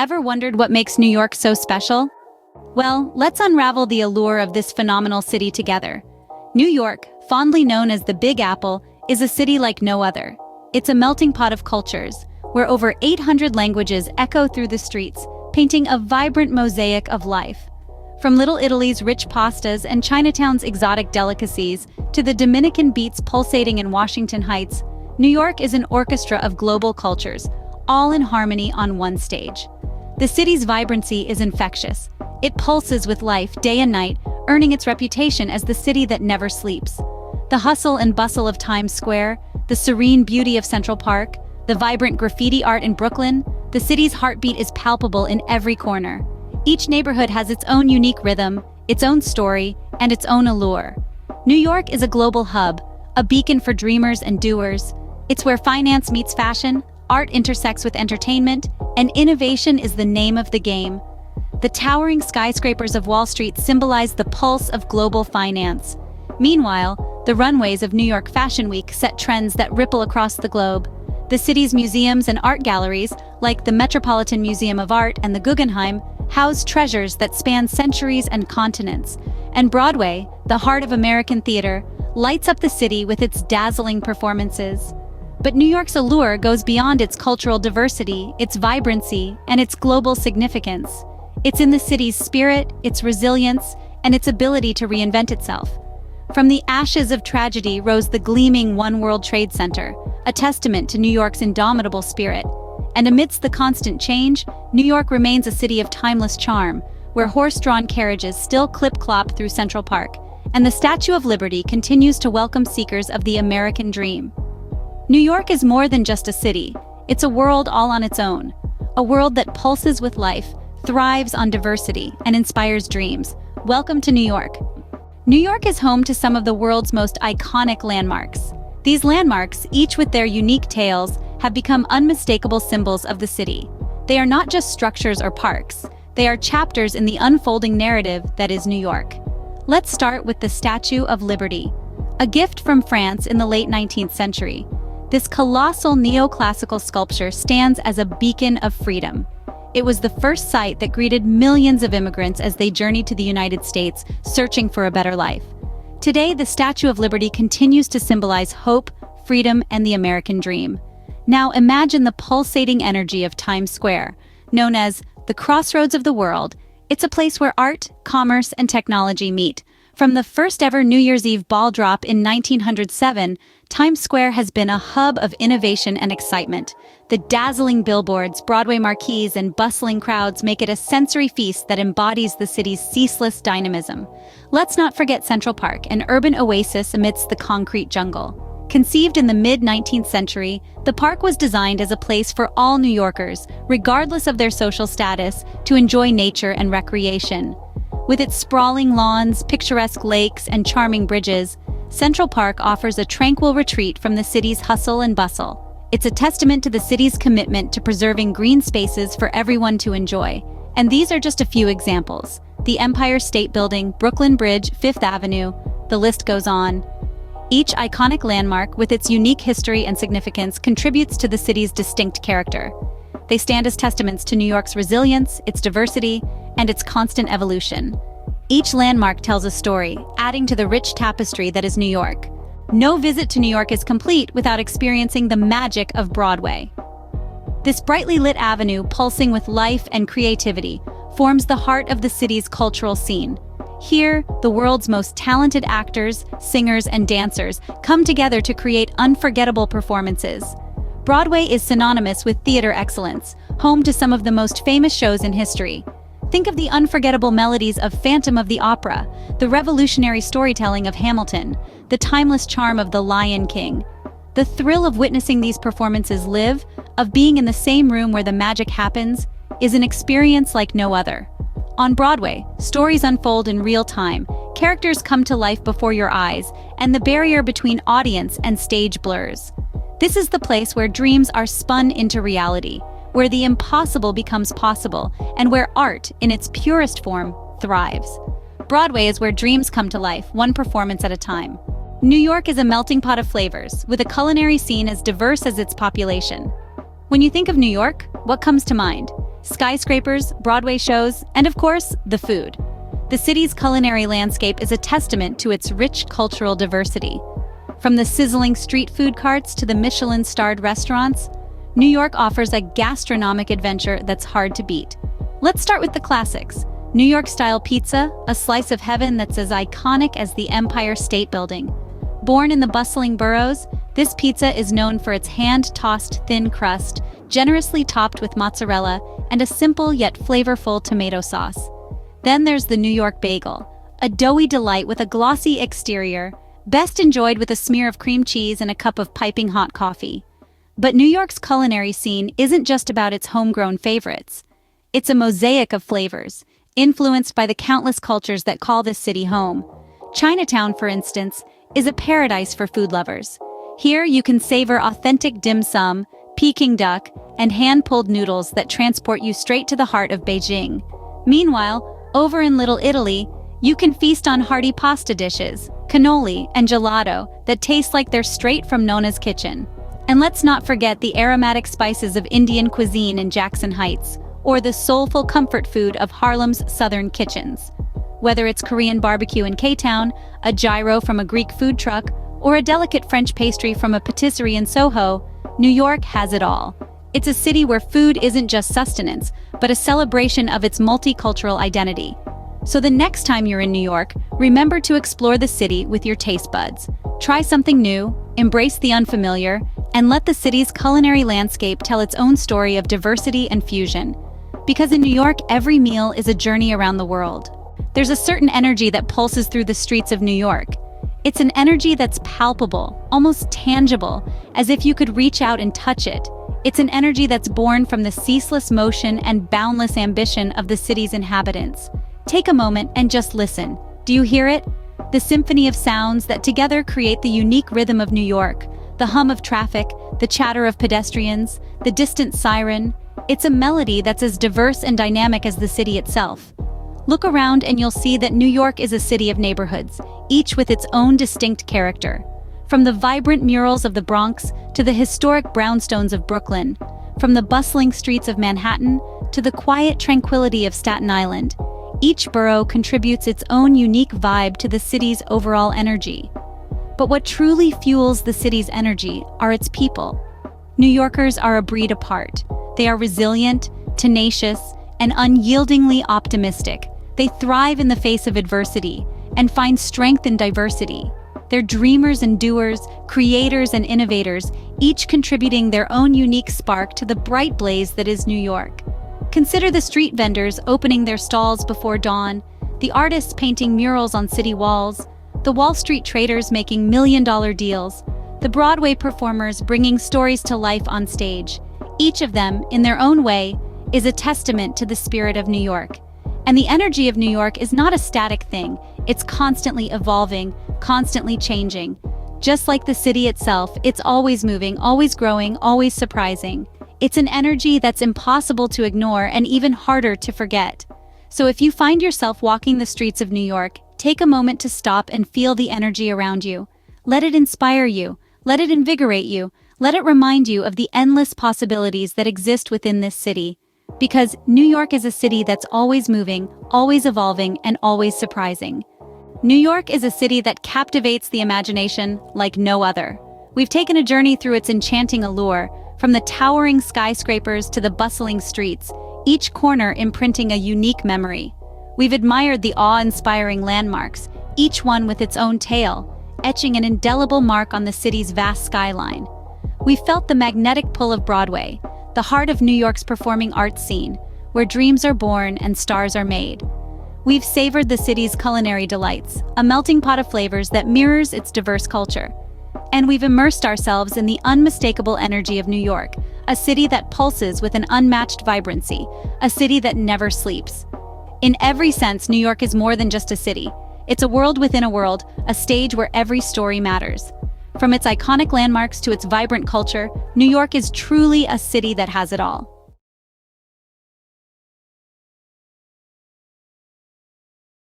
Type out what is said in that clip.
Ever wondered what makes New York so special? Well, let's unravel the allure of this phenomenal city together. New York, fondly known as the Big Apple, is a city like no other. It's a melting pot of cultures, where over 800 languages echo through the streets, painting a vibrant mosaic of life. From Little Italy's rich pastas and Chinatown's exotic delicacies to the Dominican beats pulsating in Washington Heights, New York is an orchestra of global cultures, all in harmony on one stage. The city's vibrancy is infectious. It pulses with life day and night, earning its reputation as the city that never sleeps. The hustle and bustle of Times Square, the serene beauty of Central Park, the vibrant graffiti art in Brooklyn, the city's heartbeat is palpable in every corner. Each neighborhood has its own unique rhythm, its own story, and its own allure. New York is a global hub, a beacon for dreamers and doers. It's where finance meets fashion, art intersects with entertainment, and innovation is the name of the game. The towering skyscrapers of Wall Street symbolize the pulse of global finance. Meanwhile, the runways of New York Fashion Week set trends that ripple across the globe. The city's museums and art galleries, like the Metropolitan Museum of Art and the Guggenheim, house treasures that span centuries and continents. And Broadway, the heart of American theater, lights up the city with its dazzling performances. But New York's allure goes beyond its cultural diversity, its vibrancy, and its global significance. It's in the city's spirit, its resilience, and its ability to reinvent itself. From the ashes of tragedy rose the gleaming One World Trade Center, a testament to New York's indomitable spirit. And amidst the constant change, New York remains a city of timeless charm, where horse-drawn carriages still clip-clop through Central Park, and the Statue of Liberty continues to welcome seekers of the American dream. New York is more than just a city. It's a world all on its own. A world that pulses with life, thrives on diversity, and inspires dreams. Welcome to New York. New York is home to some of the world's most iconic landmarks. These landmarks, each with their unique tales, have become unmistakable symbols of the city. They are not just structures or parks. They are chapters in the unfolding narrative that is New York. Let's start with the Statue of Liberty, a gift from France in the late 19th century. This colossal neoclassical sculpture stands as a beacon of freedom. It was the first sight that greeted millions of immigrants as they journeyed to the United States, searching for a better life. Today, the Statue of Liberty continues to symbolize hope, freedom, and the American dream. Now imagine the pulsating energy of Times Square, known as the crossroads of the world. It's a place where art, commerce, and technology meet. From the first ever New Year's Eve ball drop in 1907, Times Square has been a hub of innovation and excitement. The dazzling billboards, Broadway marquees, and bustling crowds make it a sensory feast that embodies the city's ceaseless dynamism. Let's not forget Central Park, an urban oasis amidst the concrete jungle. Conceived in the mid-19th century, the park was designed as a place for all New Yorkers, regardless of their social status, to enjoy nature and recreation. With its sprawling lawns, picturesque lakes, and charming bridges, Central Park offers a tranquil retreat from the city's hustle and bustle. It's a testament to the city's commitment to preserving green spaces for everyone to enjoy. And these are just a few examples. The Empire State Building, Brooklyn Bridge, Fifth Avenue, the list goes on. Each iconic landmark, with its unique history and significance, contributes to the city's distinct character. They stand as testaments to New York's resilience, its diversity, and its constant evolution. Each landmark tells a story, adding to the rich tapestry that is New York. No visit to New York is complete without experiencing the magic of Broadway. This brightly lit avenue, pulsing with life and creativity, forms the heart of the city's cultural scene. Here, the world's most talented actors, singers, and dancers come together to create unforgettable performances. Broadway is synonymous with theater excellence, home to some of the most famous shows in history. Think of the unforgettable melodies of Phantom of the Opera, the revolutionary storytelling of Hamilton, the timeless charm of The Lion King. The thrill of witnessing these performances live, of being in the same room where the magic happens, is an experience like no other. On Broadway, stories unfold in real time, characters come to life before your eyes, and the barrier between audience and stage blurs. This is the place where dreams are spun into reality, where the impossible becomes possible, and where art, in its purest form, thrives. Broadway is where dreams come to life, one performance at a time. New York is a melting pot of flavors, with a culinary scene as diverse as its population. When you think of New York, what comes to mind? skyscrapers, Broadway shows, and of course, the food. The city's culinary landscape is a testament to its rich cultural diversity. From the sizzling street food carts to the Michelin-starred restaurants, New York offers a gastronomic adventure that's hard to beat. Let's start with the classics. New York-style pizza, a slice of heaven that's as iconic as the Empire State Building. Born in the bustling boroughs, this pizza is known for its hand-tossed thin crust, generously topped with mozzarella, and a simple yet flavorful tomato sauce. Then there's the New York bagel, a doughy delight with a glossy exterior, best enjoyed with a smear of cream cheese and a cup of piping hot coffee. But New York's culinary scene isn't just about its homegrown favorites. It's a mosaic of flavors, influenced by the countless cultures that call this city home. Chinatown, for instance, is a paradise for food lovers. Here you can savor authentic dim sum, Peking duck, and hand-pulled noodles that transport you straight to the heart of Beijing. Meanwhile, over in Little Italy, you can feast on hearty pasta dishes, cannoli, and gelato that taste like they're straight from Nona's kitchen. And let's not forget the aromatic spices of Indian cuisine in Jackson Heights, or the soulful comfort food of Harlem's southern kitchens. Whether it's Korean barbecue in K-Town, a gyro from a Greek food truck, or a delicate French pastry from a patisserie in Soho, New York has it all. It's a city where food isn't just sustenance, but a celebration of its multicultural identity. So the next time you're in New York, remember to explore the city with your taste buds. Try something new, embrace the unfamiliar, and let the city's culinary landscape tell its own story of diversity and fusion. Because in New York, every meal is a journey around the world. There's a certain energy that pulses through the streets of New York. It's an energy that's palpable, almost tangible, as if you could reach out and touch it. It's an energy that's born from the ceaseless motion and boundless ambition of the city's inhabitants. Take a moment and just listen. Do you hear it? The symphony of sounds that together create the unique rhythm of New York. The hum of traffic, the chatter of pedestrians, the distant siren. It's a melody that's as diverse and dynamic as the city itself. Look around and you'll see that New York is a city of neighborhoods, each with its own distinct character. From the vibrant murals of the Bronx to the historic brownstones of Brooklyn, from the bustling streets of Manhattan to the quiet tranquility of Staten Island, each borough contributes its own unique vibe to the city's overall energy. But what truly fuels the city's energy are its people. New Yorkers are a breed apart. They are resilient, tenacious, and unyieldingly optimistic. They thrive in the face of adversity and find strength in diversity. They're dreamers and doers, creators and innovators, each contributing their own unique spark to the bright blaze that is New York. Consider the street vendors opening their stalls before dawn, the artists painting murals on city walls, the Wall Street traders making million-dollar deals, the Broadway performers bringing stories to life on stage. Each of them, in their own way, is a testament to the spirit of New York. And the energy of New York is not a static thing. It's constantly evolving, constantly changing. Just like the city itself, it's always moving, always growing, always surprising. It's an energy that's impossible to ignore and even harder to forget. So if you find yourself walking the streets of New York, take a moment to stop and feel the energy around you. Let it inspire you. Let it invigorate you. Let it remind you of the endless possibilities that exist within this city. Because New York is a city that's always moving, always evolving, and always surprising. New York is a city that captivates the imagination like no other. We've taken a journey through its enchanting allure, from the towering skyscrapers to the bustling streets, each corner imprinting a unique memory. We've admired the awe-inspiring landmarks, each one with its own tale, etching an indelible mark on the city's vast skyline. We've felt the magnetic pull of Broadway, the heart of New York's performing arts scene, where dreams are born and stars are made. We've savored the city's culinary delights, a melting pot of flavors that mirrors its diverse culture. And we've immersed ourselves in the unmistakable energy of New York, a city that pulses with an unmatched vibrancy, a city that never sleeps. In every sense, New York is more than just a city. It's a world within a world, a stage where every story matters. From its iconic landmarks to its vibrant culture, New York is truly a city that has it all.